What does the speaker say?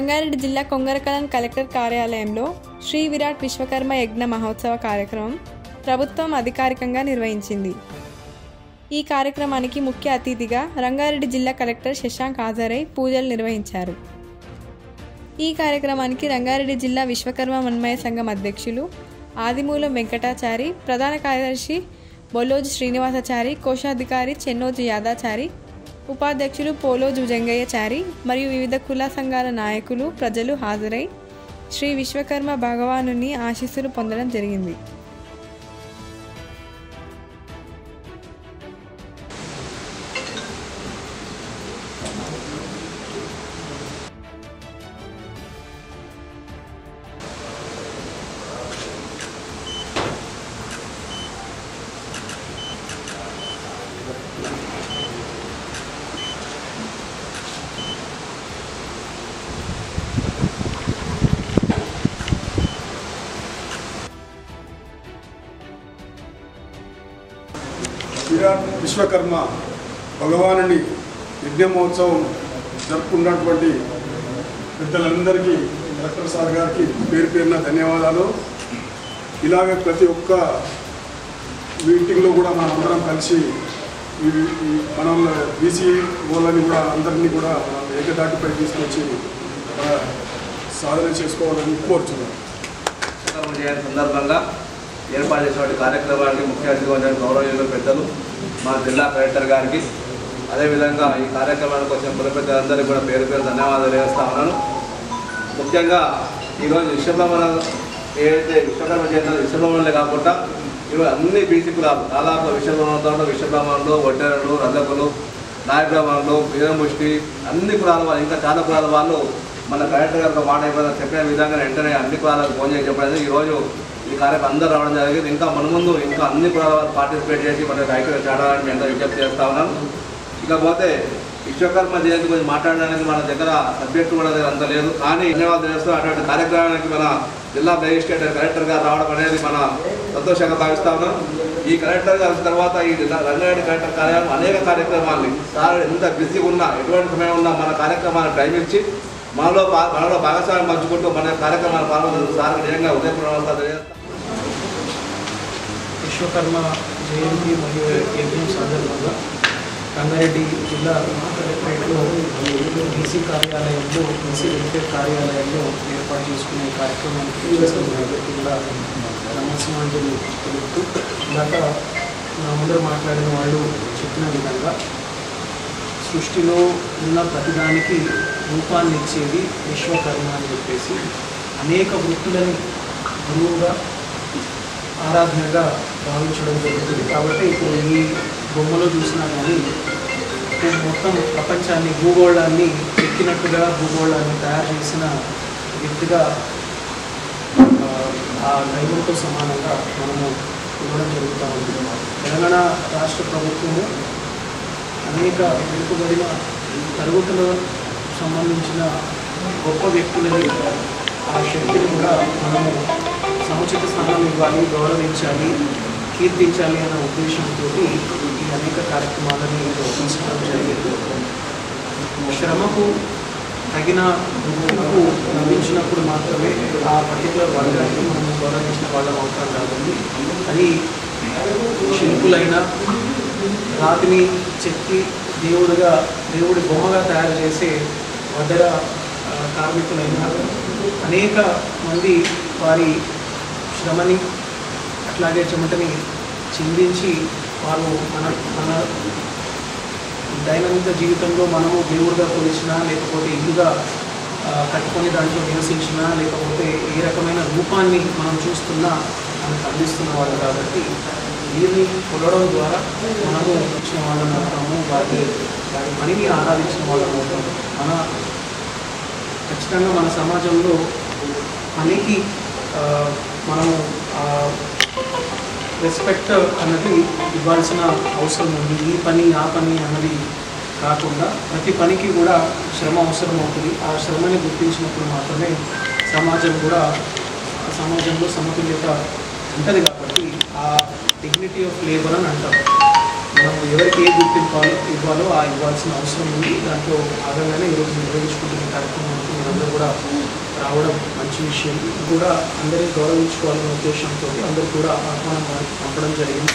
రంగారెడ్డి జిల్లా కొంగరకలాన్ కలెక్టర్ కార్యాలయంలో శ్రీ విరాట్ విశ్వకర్మ యజ్ఞ మహోత్సవ కార్యక్రమం ప్రభుత్వం అధికారికంగా నిర్వహించింది. ఈ కార్యక్రమానికి ముఖ్య అతిథిగా రంగారెడ్డి జిల్లా కలెక్టర్ శశాంక్ హాజరై పూజలు నిర్వహించారు. ఈ కార్యక్రమానికి రంగారెడ్డి జిల్లా విశ్వకర్మ మన్మయ సంఘం అధ్యక్షులు ఆదిమూలం వెంకటాచారి, ప్రధాన కార్యదర్శి బొల్లోజు శ్రీనివాసాచారి, కోశాధికారి చెన్నోజు యాదాచారి, ఉపాధ్యక్షులు పోలోజు జంగయ్యచారి మరియు వివిధ కుల సంఘాల నాయకులు, ప్రజలు హాజరై శ్రీ విశ్వకర్మ భగవానుని ఆశీస్సులు పొందడం జరిగింది. విరాట్ విశ్వకర్మ భగవానుని యజ్ఞ మహోత్సవం జరుపుకున్నటువంటి పెద్దలందరికీ కలెక్టర్ సార్ గారికి పేరు పేరున ధన్యవాదాలు. ఇలాగే ప్రతి ఒక్క మీటింగ్లో కూడా మనం అందరం కలిసి మనం బీసీ వాళ్ళని కూడా అందరినీ కూడా ఏకదాటిపై తీసుకొచ్చి సాధన చేసుకోవాలని కోరుచున్నాం. సందర్భంగా ఏర్పాటు చేసినటువంటి కార్యక్రమానికి ముఖ్య అతిథిగా గౌరవనీయులు పెద్దలు మా జిల్లా కలెక్టర్ గారికి, అదేవిధంగా ఈ కార్యక్రమానికి వచ్చిన కుల పెద్దలందరికీ కూడా పేరు పేరు ధన్యవాదాలు వేస్తా ఉన్నాను. ముఖ్యంగా ఈరోజు విశ్వబ్రహ్మణ ఏదైతే విశ్వకర్మ చేసిన విశ్వబ్రహ్మణులే కాకుండా ఈరోజు అన్ని బీసీ కులాలు దాదాపు విశ్వబ్రహ్మణులు, విశ్వబ్రహ్మణులు, వడ్డెరలు, రజకులు, నాయబ్రహ్మణులు, వీరముష్టి అన్ని కులాల వాళ్ళు, ఇంకా చాలా కులాల వాళ్ళు మన కలెక్టర్ గారు మాట చెప్పిన విధంగా వెంటనే అన్ని కులాలకు ఫోన్ చేసి చెప్పలేదు. ఈరోజు ఈ కార్యక్రమం అందరూ రావడం జరిగింది. ఇంకా మన ముందు ఇంకా అన్ని కులాల వారు పార్టిసిపేట్ చేసి మనకి ఐక్యత చాటాలని మేము ఎంతో విజ్ఞప్తి చేస్తా ఉన్నాం. ఇకపోతే విశ్వకర్మ జయంతి గురించి మాట్లాడడానికి మన దగ్గర సబ్జెక్టు కూడా అంత లేదు, కానీ ధన్యవాదాలు చేస్తూ అటువంటి కార్యక్రమానికి మన జిల్లా మేజిస్ట్రేట్ కలెక్టర్ గారు రావడం అనేది మన సంతోషంగా భావిస్తా ఉన్నాం. ఈ కలెక్టర్ గారి తర్వాత ఈ రంగారెడ్డి కలెక్టర్ కార్యాలయం అనేక కార్యక్రమాలని సార్ ఎంత బిజీగా ఉన్నా, ఎటువంటి సమయం ఉన్నా మన కార్యక్రమాన్ని టైం ఇచ్చి మనలో భాగస్వామ్యం పంచుకుంటూ మన కార్యక్రమాలు పాల్గొంటున్న సార్ నిజంగా ఉదయపూర్వక విశ్వకర్మ జయంతి మరియు యజ్ఞం సందర్భంగా రంగారెడ్డి జిల్లా కలెక్టరేట్లో బీసీ కార్యాలయంలో, బీసీ వెల్ఫేర్ కార్యాలయంలో ఏర్పాటు చేసుకునే కార్యక్రమానికి అందరికీ కూడా నమస్కారాలు తెలుపుతూ, ఇందాక అందరూ మాట్లాడిన వాళ్ళు చెప్పిన విధంగా సృష్టిలో ఉన్న ప్రతిదానికి రూపాన్ని ఇచ్చేది విశ్వకర్మ అని చెప్పేసి అనేక వృత్తులని గురువుగా ఆరాధనగా భావించడం జరుగుతుంది. కాబట్టి ఇప్పుడు ఈ బొమ్మలో చూసినా కానీ మొత్తం ప్రపంచాన్ని, భూగోళాన్ని ఎక్కినట్టుగా భూగోళాన్ని తయారు చేసిన వ్యక్తిగా ఆ దైవంతో సమానంగా మనము ఇవ్వడం జరుగుతూ ఉంది. తెలంగాణ రాష్ట్ర ప్రభుత్వము అనేక వెనుకబడిన తరగతులకు సంబంధించిన గొప్ప వ్యక్తులని, ఆ శక్తిని కూడా మనము సముచిత స్థానం ఇవ్వాలి, గౌరవించాలి, కీర్తించాలి అన్న ఉద్దేశంతో ఈ అనేక కార్యక్రమాలని తీసుకోవడం జరిగింది. శ్రమకు తగిన గుర్తింపు లభించినప్పుడు మాత్రమే ఆ పర్టికులర్ వర్గానికి మనం గౌరవించిన వాళ్ళం అవసరం కాదండి. అది శిల్పులైనా, రాతిని చెక్కి దేవుడి బొమ్మగా తయారు చేసే వడ్డెర కార్మికులైన అనేక మంది వారి శ్రమని అట్లాగే చెమటని చిందించి వారు మన దైనందిన జీవితంలో మనము దేవుడిగా కొలిచినా, లేకపోతే ఇల్లుగా కట్టుకొని దాంట్లో నివసించినా, లేకపోతే ఏ రకమైన రూపాన్ని మనం చూస్తున్నా మనకు అందిస్తున్న వాళ్ళు. కాబట్టి వీరిని కొలవడం ద్వారా మనము ఇచ్చిన వాళ్ళని అవుతాము, వారి పనిని ఆరాధించిన వాళ్ళని అవుతాము. ఖచ్చితంగా మన సమాజంలో పనికి మనము రెస్పెక్ట్ అన్నది ఇవ్వాల్సిన అవసరం ఉంది. ఈ పని ఆ పని అన్నది కాకుండా ప్రతి పనికి కూడా శ్రమ అవసరం అవుతుంది. ఆ శ్రమని గుర్తించినప్పుడు మాత్రమే సమాజంలో సమతుల్యత ఉంటుంది. కాబట్టి ఆ డిగ్నిటీ ఆఫ్ లేబర్ అని అంటాం. మనం ఎవరికి ఏ గుర్తింపు ఇవ్వాలో ఆ ఇవ్వాల్సిన అవసరం ఉంది. దాంట్లో భాగంగానే ఈరోజు నిర్వహించుకుంటున్న కార్యక్రమానికి మీరందరూ కూడా రావడం మంచి విషయం. కూడా అందరినీ గౌరవించుకోవాలనే ఉద్దేశంతో అందరూ కూడా ఆహ్వానం పంపడం జరిగింది.